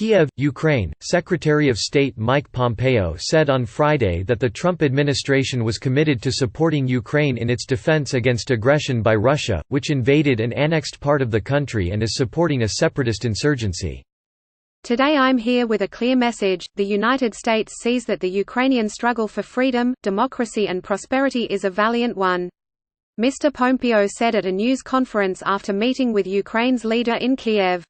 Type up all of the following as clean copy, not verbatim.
Kiev, Ukraine. Secretary of State Mike Pompeo said on Friday that the Trump administration was committed to supporting Ukraine in its defense against aggression by Russia, which invaded and annexed part of the country and is supporting a separatist insurgency. Today I'm here with a clear message: the United States sees that the Ukrainian struggle for freedom, democracy and prosperity is a valiant one. Mr. Pompeo said at a news conference after meeting with Ukraine's leader in Kiev.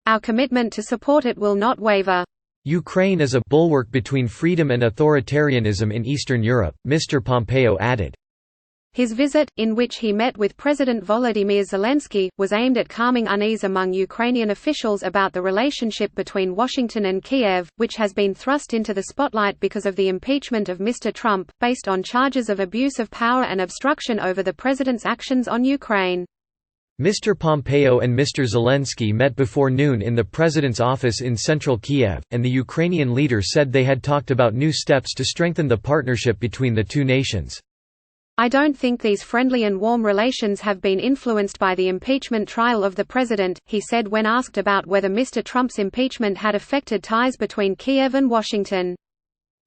Our commitment to support it will not waver. Ukraine is a bulwark between freedom and authoritarianism in Eastern Europe, Mr. Pompeo added. His visit, in which he met with President Volodymyr Zelensky, was aimed at calming unease among Ukrainian officials about the relationship between Washington and Kiev, which has been thrust into the spotlight because of the impeachment of Mr. Trump, based on charges of abuse of power and obstruction over the president's actions on Ukraine. Mr. Pompeo and Mr. Zelensky met before noon in the president's office in central Kiev, and the Ukrainian leader said they had talked about new steps to strengthen the partnership between the two nations. I don't think these friendly and warm relations have been influenced by the impeachment trial of the president, he said when asked about whether Mr. Trump's impeachment had affected ties between Kiev and Washington.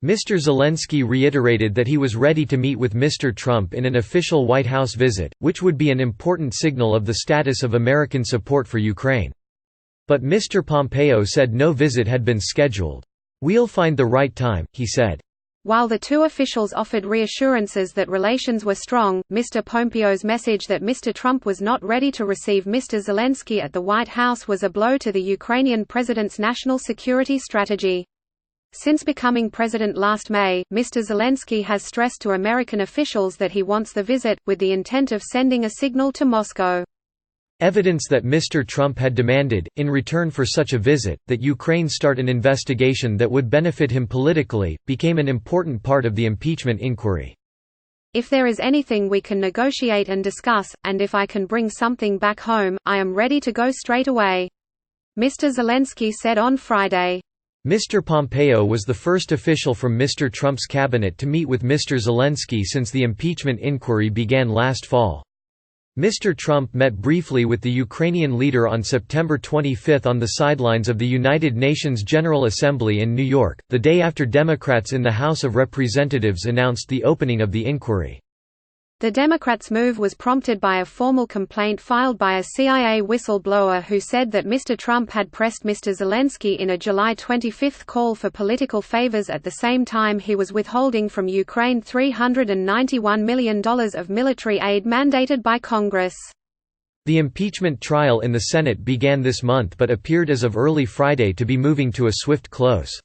Mr. Zelensky reiterated that he was ready to meet with Mr. Trump in an official White House visit, which would be an important signal of the status of American support for Ukraine. But Mr. Pompeo said no visit had been scheduled. "We'll find the right time," he said. While the two officials offered reassurances that relations were strong, Mr. Pompeo's message that Mr. Trump was not ready to receive Mr. Zelensky at the White House was a blow to the Ukrainian president's national security strategy. Since becoming president last May, Mr. Zelensky has stressed to American officials that he wants the visit, with the intent of sending a signal to Moscow. Evidence that Mr. Trump had demanded, in return for such a visit, that Ukraine start an investigation that would benefit him politically, became an important part of the impeachment inquiry. If there is anything we can negotiate and discuss, and if I can bring something back home, I am ready to go straight away," Mr. Zelensky said on Friday. Mr. Pompeo was the first official from Mr. Trump's cabinet to meet with Mr. Zelensky since the impeachment inquiry began last fall. Mr. Trump met briefly with the Ukrainian leader on September 25 on the sidelines of the United Nations General Assembly in New York, the day after Democrats in the House of Representatives announced the opening of the inquiry. The Democrats' move was prompted by a formal complaint filed by a CIA whistleblower who said that Mr. Trump had pressed Mr. Zelensky in a July 25 call for political favors at the same time he was withholding from Ukraine $391 million of military aid mandated by Congress. The impeachment trial in the Senate began this month but appeared as of early Friday to be moving to a swift close.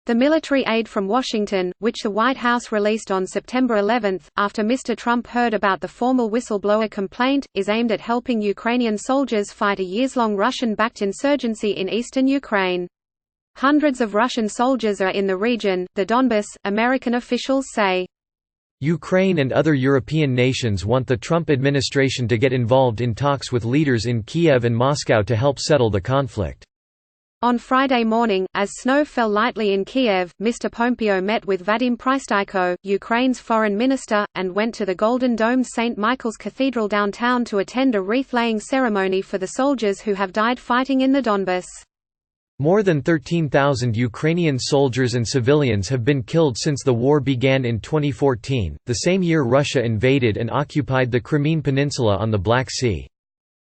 The military aid from Washington, which the White House released on September 11, after Mr. Trump heard about the formal whistleblower complaint, is aimed at helping Ukrainian soldiers fight a years-long Russian-backed insurgency in eastern Ukraine. Hundreds of Russian soldiers are in the region, the Donbas, American officials say. Ukraine and other European nations want the Trump administration to get involved in talks with leaders in Kiev and Moscow to help settle the conflict. On Friday morning, as snow fell lightly in Kiev, Mr. Pompeo met with Vadim Prystaiko, Ukraine's foreign minister, and went to the Golden Domed St. Michael's Cathedral downtown to attend a wreath-laying ceremony for the soldiers who have died fighting in the Donbas. More than 13,000 Ukrainian soldiers and civilians have been killed since the war began in 2014, the same year Russia invaded and occupied the Crimean Peninsula on the Black Sea.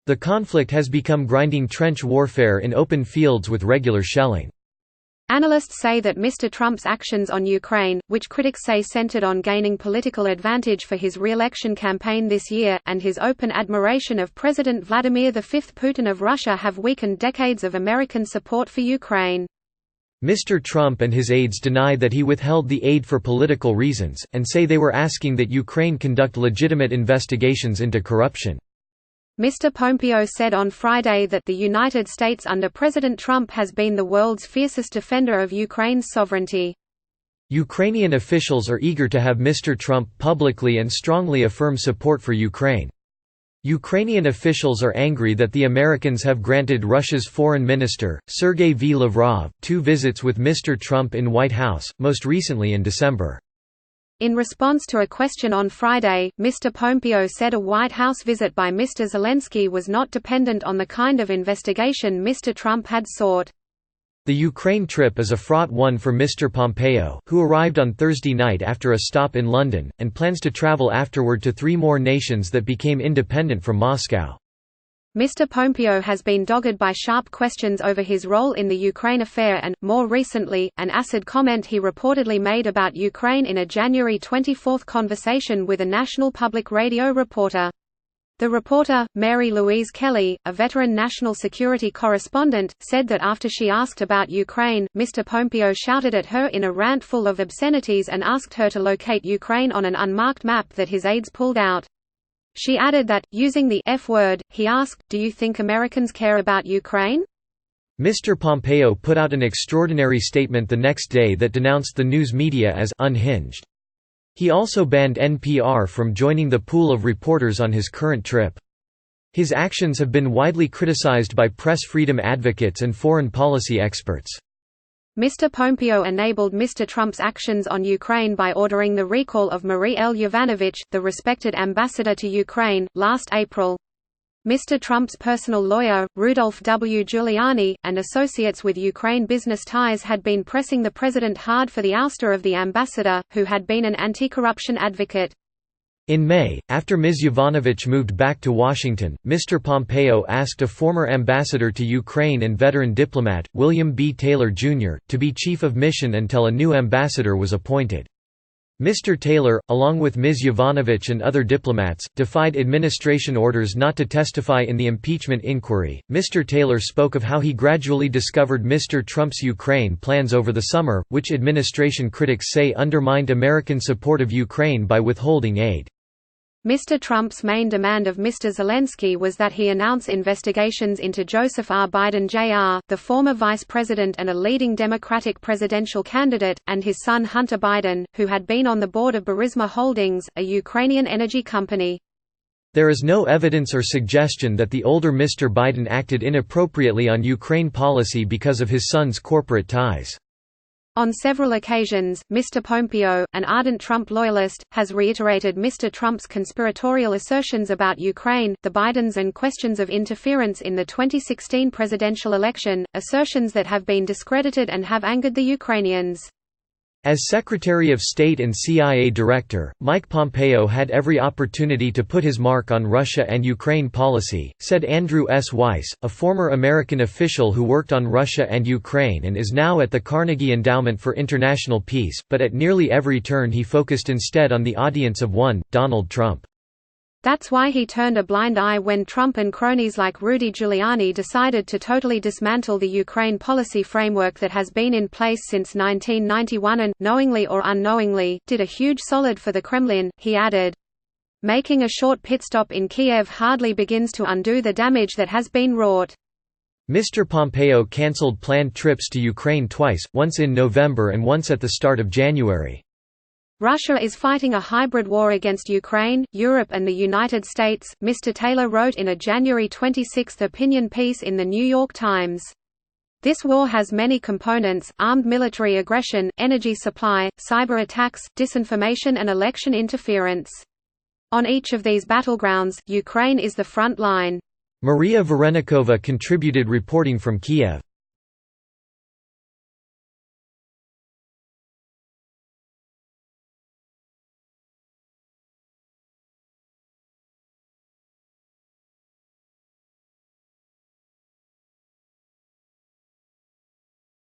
The conflict has become grinding trench warfare in open fields with regular shelling. Analysts say that Mr. Trump's actions on Ukraine, which critics say centered on gaining political advantage for his re-election campaign this year, and his open admiration of President Vladimir V Putin of Russia have weakened decades of American support for Ukraine. Mr. Trump and his aides deny that he withheld the aid for political reasons, and say they were asking that Ukraine conduct legitimate investigations into corruption. Mr. Pompeo said on Friday that the United States under President Trump has been the world's fiercest defender of Ukraine's sovereignty. Ukrainian officials are eager to have Mr. Trump publicly and strongly affirm support for Ukraine. Ukrainian officials are angry that the Americans have granted Russia's foreign minister, Sergei V. Lavrov, 2 visits with Mr. Trump in White House, most recently in December. In response to a question on Friday, Mr. Pompeo said a White House visit by Mr. Zelensky was not dependent on the kind of investigation Mr. Trump had sought. The Ukraine trip is a fraught one for Mr. Pompeo, who arrived on Thursday night after a stop in London, and plans to travel afterward to 3 more nations that became independent from Moscow. Mr. Pompeo has been dogged by sharp questions over his role in the Ukraine affair and, more recently, an acid comment he reportedly made about Ukraine in a January 24 conversation with a national public radio reporter. The reporter, Mary Louise Kelly, a veteran national security correspondent, said that after she asked about Ukraine, Mr. Pompeo shouted at her in a rant full of obscenities and asked her to locate Ukraine on an unmarked map that his aides pulled out. She added that, using the F word, he asked, "Do you think Americans care about Ukraine?" Mr. Pompeo put out an extraordinary statement the next day that denounced the news media as unhinged. He also banned NPR from joining the pool of reporters on his current trip. His actions have been widely criticized by press freedom advocates and foreign policy experts. Mr. Pompeo enabled Mr. Trump's actions on Ukraine by ordering the recall of Marie L. Yovanovitch, the respected ambassador to Ukraine, last April. Mr. Trump's personal lawyer, Rudolph W. Giuliani, and associates with Ukraine business ties had been pressing the president hard for the ouster of the ambassador, who had been an anti-corruption advocate. In May, after Ms. Yovanovitch moved back to Washington, Mr. Pompeo asked a former ambassador to Ukraine and veteran diplomat, William B. Taylor, Jr., to be chief of mission until a new ambassador was appointed. Mr. Taylor, along with Ms. Yovanovitch and other diplomats, defied administration orders not to testify in the impeachment inquiry. Mr. Taylor spoke of how he gradually discovered Mr. Trump's Ukraine plans over the summer, which administration critics say undermined American support of Ukraine by withholding aid. Mr. Trump's main demand of Mr. Zelensky was that he announce investigations into Joseph R. Biden Jr., the former vice president and a leading Democratic presidential candidate, and his son Hunter Biden, who had been on the board of Burisma Holdings, a Ukrainian energy company. There is no evidence or suggestion that the older Mr. Biden acted inappropriately on Ukraine policy because of his son's corporate ties. On several occasions, Mr. Pompeo, an ardent Trump loyalist, has reiterated Mr. Trump's conspiratorial assertions about Ukraine, the Bidens and questions of interference in the 2016 presidential election, assertions that have been discredited and have angered the Ukrainians. As Secretary of State and CIA Director, Mike Pompeo had every opportunity to put his mark on Russia and Ukraine policy, said Andrew S. Weiss, a former American official who worked on Russia and Ukraine and is now at the Carnegie Endowment for International Peace, but at nearly every turn he focused instead on the audience of one, Donald Trump. That's why he turned a blind eye when Trump and cronies like Rudy Giuliani decided to totally dismantle the Ukraine policy framework that has been in place since 1991 and, knowingly or unknowingly, did a huge solid for the Kremlin, he added. Making a short pit stop in Kiev hardly begins to undo the damage that has been wrought. Mr. Pompeo cancelled planned trips to Ukraine twice, once in November and once at the start of January. Russia is fighting a hybrid war against Ukraine, Europe and the United States, Mr. Taylor wrote in a January 26 opinion piece in The New York Times. This war has many components: armed military aggression, energy supply, cyber attacks, disinformation and election interference. On each of these battlegrounds, Ukraine is the front line. Maria Varenikova contributed reporting from Kiev.